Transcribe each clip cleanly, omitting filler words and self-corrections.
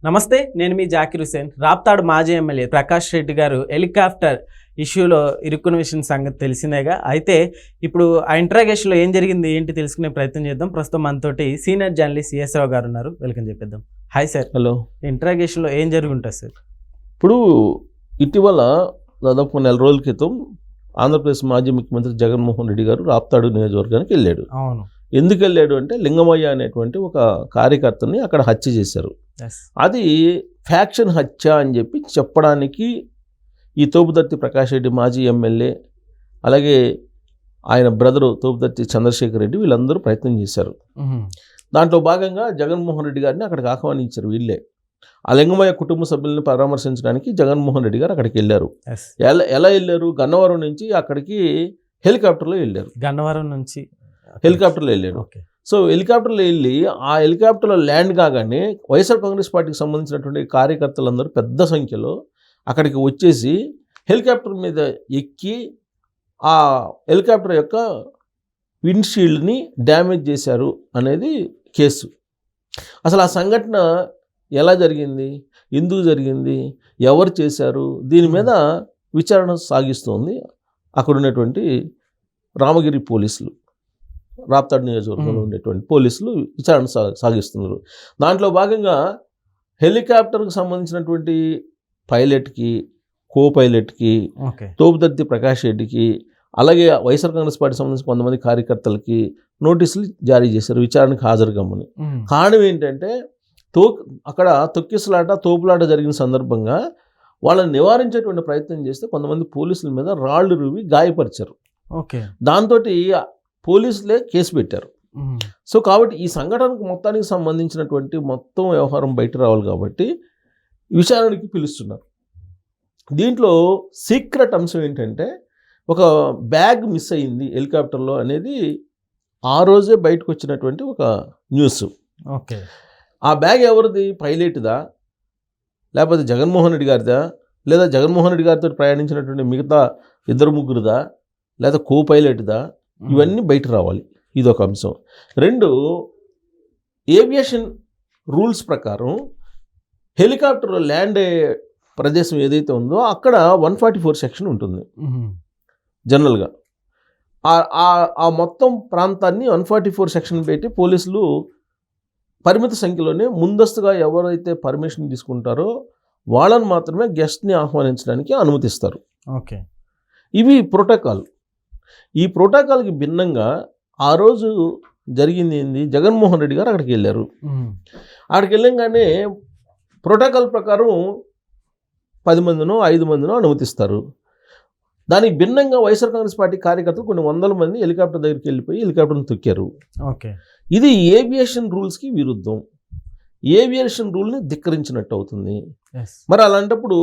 నమస్తే, నేను మీ జాకిర్ హుసేన్. రాప్తాడు మాజీ ఎమ్మెల్యే ప్రకాష్ రెడ్డి గారు హెలికాప్టర్ ఇష్యూలో ఇరుక్కున్న విషయం సంగతి తెలిసిందేగా. అయితే ఇప్పుడు ఆ ఇంట్రాగేషన్లో ఏం జరిగింది ఏంటి తెలుసుకునే ప్రయత్నం చేద్దాం. ప్రస్తుతం మనతోటి సీనియర్ జర్నలిస్ట్ సిఎస్ రావు గారు ఉన్నారు. వెల్కమ్ చెప్పేద్దాం. Hi sir. హలో. ఇంట్రాగేషన్లో ఏం జరుగుంటుంది సార్? ఇప్పుడు ఇటీవల దాదాపు నెల రోజుల క్రితం ఆంధ్రప్రదేశ్ మాజీ ముఖ్యమంత్రి జగన్మోహన్ రెడ్డి గారు రాప్తాడు నియోజకవర్గానికి వెళ్ళాడు. అవును. ఎందుకు వెళ్ళాడు అంటే లింగమయ్య అనేటువంటి ఒక కార్యకర్తని అక్కడ హత్య చేశారు. అది ఫ్యాక్షన్ హత్య అని చెప్పి చెప్పడానికి ఈ తోపుదర్తి ప్రకాష్ రెడ్డి మాజీ ఎమ్మెల్యే, అలాగే ఆయన బ్రదరు తోపుదర్తి చంద్రశేఖర్ రెడ్డి వీళ్ళందరూ ప్రయత్నం చేశారు. దాంట్లో భాగంగా జగన్మోహన్ రెడ్డి గారిని అక్కడికి ఆహ్వానించారు. వీళ్ళే ఆ లింగమయ్య కుటుంబ సభ్యులను పరామర్శించడానికి జగన్మోహన్ రెడ్డి గారు అక్కడికి వెళ్ళారు. ఎలా వెళ్ళారు? గన్నవరం నుంచి అక్కడికి హెలికాప్టర్లో వెళ్ళారు. గన్నవరం నుంచి హెలికాప్టర్లో వెళ్ళాడు. సో హెలికాప్టర్లో వెళ్ళి ఆ హెలికాప్టర్లో ల్యాండ్ కాగానే వైఎస్ఆర్ కాంగ్రెస్ పార్టీకి సంబంధించినటువంటి కార్యకర్తలందరూ పెద్ద సంఖ్యలో అక్కడికి వచ్చేసి హెలికాప్టర్ మీద ఎక్కి ఆ హెలికాప్టర్ యొక్క విండ్షీల్డ్ని డ్యామేజ్ చేశారు అనేది కేసు. అసలు ఆ సంఘటన ఎలా జరిగింది, ఎందుకు జరిగింది, ఎవరు చేశారు, దీని మీద విచారణ సాగిస్తోంది అక్కడ ఉన్నటువంటి రామగిరి పోలీసులు. రాప్తాడు నియోజకవర్గంలో ఉండేటువంటి పోలీసులు విచారణ సాగిస్తున్నారు. దాంట్లో భాగంగా హెలికాప్టర్కి సంబంధించినటువంటి పైలట్కి, కో పైలట్కి, తోపుదర్తి ప్రకాష్ రెడ్డికి, అలాగే వైఎస్ఆర్ కాంగ్రెస్ పార్టీ సంబంధించిన కొంతమంది కార్యకర్తలకి నోటీసులు జారీ చేశారు విచారణకు హాజరుగమ్మని. కారణం ఏంటంటే అక్కడ తొక్కిసలాట, తోపులాట జరిగిన సందర్భంగా వాళ్ళని నివారించేటువంటి ప్రయత్నం చేస్తే కొంతమంది పోలీసుల మీద రాళ్లు రువి గాయపరిచారు. దాంతో పోలీసులే కేసు పెట్టారు. సో కాబట్టి ఈ సంఘటనకు మొత్తానికి సంబంధించినటువంటి మొత్తం వ్యవహారం బయట రావాలి కాబట్టి విచారణకి పిలుస్తున్నారు. దీంట్లో సీక్రెట్ అంశం ఏంటంటే ఒక బ్యాగ్ మిస్ అయింది హెలికాప్టర్లో అనేది ఆ రోజే బయటకు వచ్చినటువంటి ఒక న్యూస్. ఆ బ్యాగ్ ఎవరిది? పైలట్దా, లేకపోతే జగన్మోహన్ రెడ్డి గారిదా, లేదా జగన్మోహన్ రెడ్డి గారితో ప్రయాణించినటువంటి మిగతా ఇద్దరు ముగ్గురుదా, లేదా కో పైలట్దా, ఇవన్నీ బయట రావాలి. ఇదొక అంశం. రెండు, ఏవియేషన్ రూల్స్ ప్రకారం హెలికాప్టర్ ల్యాండ్ అయ్యే ప్రదేశం ఏదైతే ఉందో అక్కడ 144 సెక్షన్ ఉంటుంది జనరల్గా. ఆ మొత్తం ప్రాంతాన్ని 144 సెక్షన్ పెట్టి పోలీసులు పరిమిత సంఖ్యలోనే ముందస్తుగా ఎవరైతే పర్మిషన్ తీసుకుంటారో వాళ్ళని మాత్రమే గెస్ట్ని ఆహ్వానించడానికి అనుమతిస్తారు. ఇవి ప్రోటోకాల్. ఈ ప్రోటోకాల్కి భిన్నంగా ఆ రోజు జరిగింది ఏంది? జగన్మోహన్ రెడ్డి గారు అక్కడికి వెళ్ళారు. అక్కడికి వెళ్ళంగానే ప్రోటోకాల్ ప్రకారం 10 మందినో 5 మందినో అనుమతిస్తారు. దానికి భిన్నంగా వైఎస్ఆర్ కాంగ్రెస్ పార్టీ కార్యకర్తలు కొన్ని వందల మంది హెలికాప్టర్ దగ్గరికి వెళ్ళిపోయి హెలికాప్టర్ని తొక్కారు. ఇది ఏవియేషన్ రూల్స్కి విరుద్ధం. ఏవియేషన్ రూల్ని ధిక్కరించినట్టు అవుతుంది. మరి అలాంటప్పుడు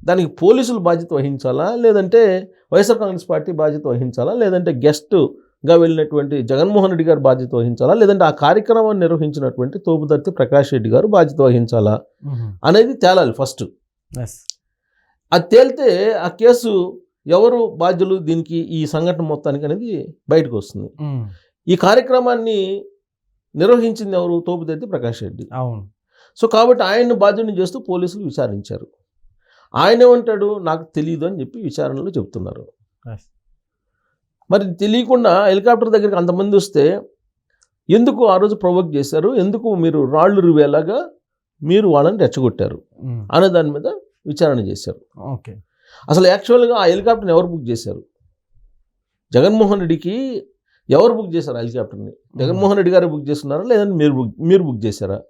దానికి పోలీసులు బాధ్యత వహించాలా, లేదంటే వైఎస్ఆర్ కాంగ్రెస్ పార్టీ బాధ్యత వహించాలా, లేదంటే గెస్ట్గా వెళ్ళినటువంటి జగన్మోహన్ రెడ్డి గారు బాధ్యత వహించాలా, లేదంటే ఆ కార్యక్రమాన్ని నిర్వహించినటువంటి తోపుదర్తి ప్రకాష్ రెడ్డి గారు బాధ్యత వహించాలా అనేది తేలాలి ఫస్ట్. అది తేలితే ఆ కేసు ఎవరు బాధ్యులు దీనికి, ఈ సంఘటన మొత్తానికి అనేది బయటకు వస్తుంది. ఈ కార్యక్రమాన్ని నిర్వహించింది ఎవరు? తోపుదర్తి ప్రకాష్ రెడ్డి. సో కాబట్టి ఆయన్ని బాధ్యుని చేస్తూ పోలీసులు విచారించారు. ఆయన ఏమంటాడు? నాకు తెలియదు అని చెప్పి విచారణలో చెప్తున్నారు. మరి తెలియకుండా హెలికాప్టర్ దగ్గరికి అంతమంది వస్తే ఎందుకు ఆ రోజు ప్రొవోక్ చేశారు, ఎందుకు మీరు రాళ్ళు రువేలాగా మీరు వాళ్ళని రెచ్చగొట్టారు అనే దాని మీద విచారణ చేశారు. అసలు యాక్చువల్గా ఆ హెలికాప్టర్ని ఎవరు బుక్ చేశారు? జగన్మోహన్ రెడ్డికి ఎవరు బుక్ చేశారు? హెలికాప్టర్ని జగన్మోహన్ రెడ్డి గారు బుక్ చేస్తున్నారా, లేదంటే మీరు బుక్ చేశారా?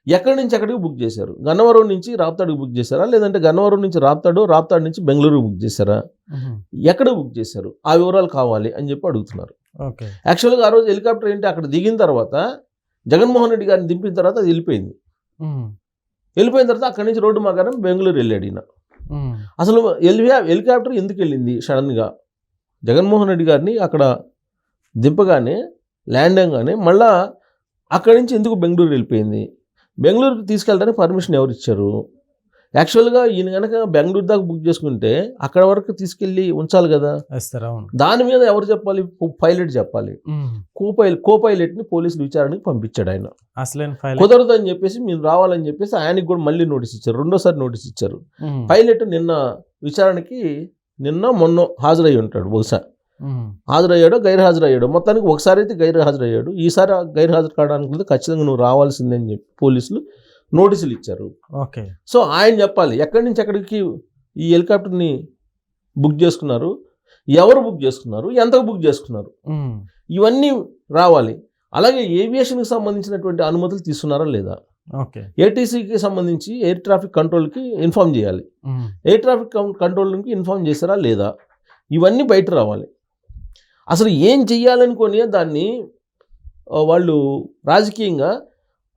ఎక్కడి నుంచి ఎక్కడికి బుక్ చేశారు? గన్నవరం నుంచి రాప్తాడుకి బుక్ చేశారా, లేదంటే గన్నవరం నుంచి రాప్తాడు నుంచి బెంగళూరు బుక్ చేశారా? ఎక్కడ బుక్ చేశారు? ఆ వివరాలు కావాలి అని చెప్పి అడుగుతున్నారు. యాక్చువల్గా ఆ రోజు హెలికాప్టర్ ఏంటి, అక్కడ దిగిన తర్వాత జగన్మోహన్ రెడ్డి గారిని దింపిన తర్వాత అది వెళ్ళిపోయింది. వెళ్ళిపోయిన తర్వాత అక్కడి నుంచి రోడ్డు మార్గాన బెంగళూరు వెళ్ళాడు ఈయన. అసలు హెలికాప్టర్ ఎందుకు వెళ్ళింది సడన్గా? జగన్మోహన్ రెడ్డి గారిని అక్కడ దింపగానే, ల్యాండ్ అవ్వగానే మళ్ళా అక్కడి నుంచి ఎందుకు బెంగళూరు వెళ్ళిపోయింది? బెంగళూరుకి తీసుకెళ్ళడానికి పర్మిషన్ ఎవరు ఇచ్చారు? యాక్చువల్గా ఈయన కనుక బెంగళూరు దాకా బుక్ చేసుకుంటే అక్కడ వరకు తీసుకెళ్ళి ఉంచాలి కదా. వేస్తారు, అవును. దాని మీద ఎవరు చెప్పాలి? పైలట్ చెప్పాలి. కో పైలట్ని పోలీసులు విచారణకి పంపించాడు ఆయన. అసలేం ఫైల్ కుదరదు అని చెప్పేసి మీరు రావాలని చెప్పేసి ఆయనకి కూడా మళ్ళీ నోటీస్ ఇచ్చారు, రెండోసారి నోటీస్ ఇచ్చారు. పైలట్ నిన్న విచారణకి మొన్న హాజరయ్యి ఉంటాడు, బహుశా హాజరయ్యాడో గైర్ హాజరయ్యాడో, మొత్తానికి ఒకసారి అయితే గైర్ హాజరయ్యాడు. ఈసారి గైర్ హాజరు కావడానికి ఖచ్చితంగా నువ్వు రావాల్సిందని చెప్పి పోలీసులు నోటీసులు ఇచ్చారు. ఓకే. సో ఆయన చెప్పాలి ఎక్కడి నుంచి ఎక్కడికి ఈ హెలికాప్టర్ని బుక్ చేసుకున్నారు, ఎవరు బుక్ చేసుకున్నారు, ఎంతకు బుక్ చేసుకున్నారు, ఇవన్నీ రావాలి. అలాగే ఏవియేషన్కి సంబంధించినటువంటి అనుమతులు తీసుకున్నారా లేదా, ఓకే. ఏటీసీకి సంబంధించి ఎయిర్ ట్రాఫిక్ కంట్రోల్కి ఇన్ఫామ్ చేయాలి, ఎయిర్ ట్రాఫిక్ కంట్రోల్కి ఇన్ఫామ్ చేశారా లేదా, ఇవన్నీ బయట రావాలి. అసలు ఏం చెయ్యాలనుకొని దాన్ని వాళ్ళు రాజకీయంగా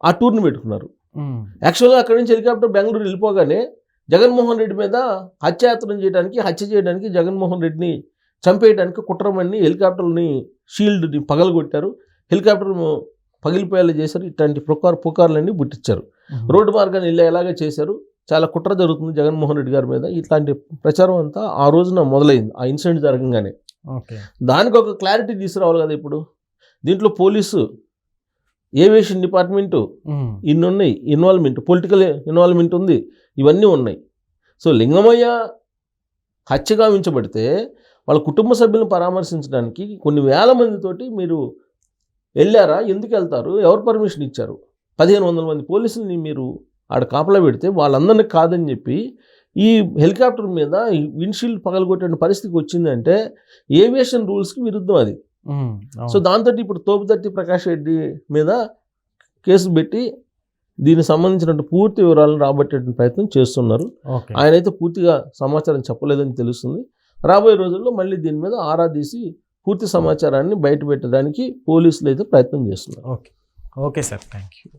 ఆ టూర్ని పెట్టుకున్నారు. యాక్చువల్గా అక్కడి నుంచి హెలికాప్టర్ బెంగళూరు వెళ్ళిపోగానే జగన్మోహన్ రెడ్డి మీద హత్యాయత్నం చేయడానికి, హత్య చేయడానికి, జగన్మోహన్ రెడ్డిని చంపేయడానికి కుట్రమని హెలికాప్టర్ని షీల్డ్ని పగలగొట్టారు, హెలికాప్టర్ పగిలిపోయేలా చేశారు. ఇట్లాంటి పుకార్లన్నీ పుట్టించారు. రోడ్డు మార్గాన్ని ఎలాగే చేశారు. చాలా కుట్ర జరుగుతుంది జగన్మోహన్ రెడ్డి గారి మీద. ఇట్లాంటి ప్రచారం అంతా ఆ రోజున మొదలైంది, ఆ ఇన్సిడెంట్ జరగంగానే. దానికి ఒక క్లారిటీ తీసుకురావాలి కదా. ఇప్పుడు దీంట్లో పోలీసు, ఏవియేషన్ డిపార్ట్మెంటు ఇన్ని ఉన్నాయి, ఇన్వాల్వ్మెంట్, పొలిటికల్ ఇన్వాల్వ్మెంట్ ఉంది, ఇవన్నీ ఉన్నాయి. సో లింగమయ్య హత్య గావించబడితే వాళ్ళ కుటుంబ సభ్యులను పరామర్శించడానికి కొన్ని వేల మందితోటి మీరు వెళ్ళారా? ఎందుకు వెళ్తారు? ఎవరు పర్మిషన్ ఇచ్చారు? 1500 మంది పోలీసులని మీరు ఆడ కాపలా పెడితే వాళ్ళందరినీ కాదని చెప్పి ఈ హెలికాప్టర్ మీద విండ్షీల్డ్ పగలగొట్టే పరిస్థితికి వచ్చిందంటే ఏవియేషన్ రూల్స్కి విరుద్ధం అది. సో దాంతో ఇప్పుడు తోపుదర్తి ప్రకాష్ రెడ్డి మీద కేసు పెట్టి దీనికి సంబంధించినటువంటి పూర్తి వివరాలను రాబట్టే ప్రయత్నం చేస్తున్నారు. ఆయన అయితే పూర్తిగా సమాచారం చెప్పలేదని తెలుస్తుంది. రాబోయే రోజుల్లో మళ్ళీ దీని మీద ఆరా తీసి పూర్తి సమాచారాన్ని బయట పెట్టడానికి పోలీసులు అయితే ప్రయత్నం చేస్తున్నారు. Okay sir, thank you.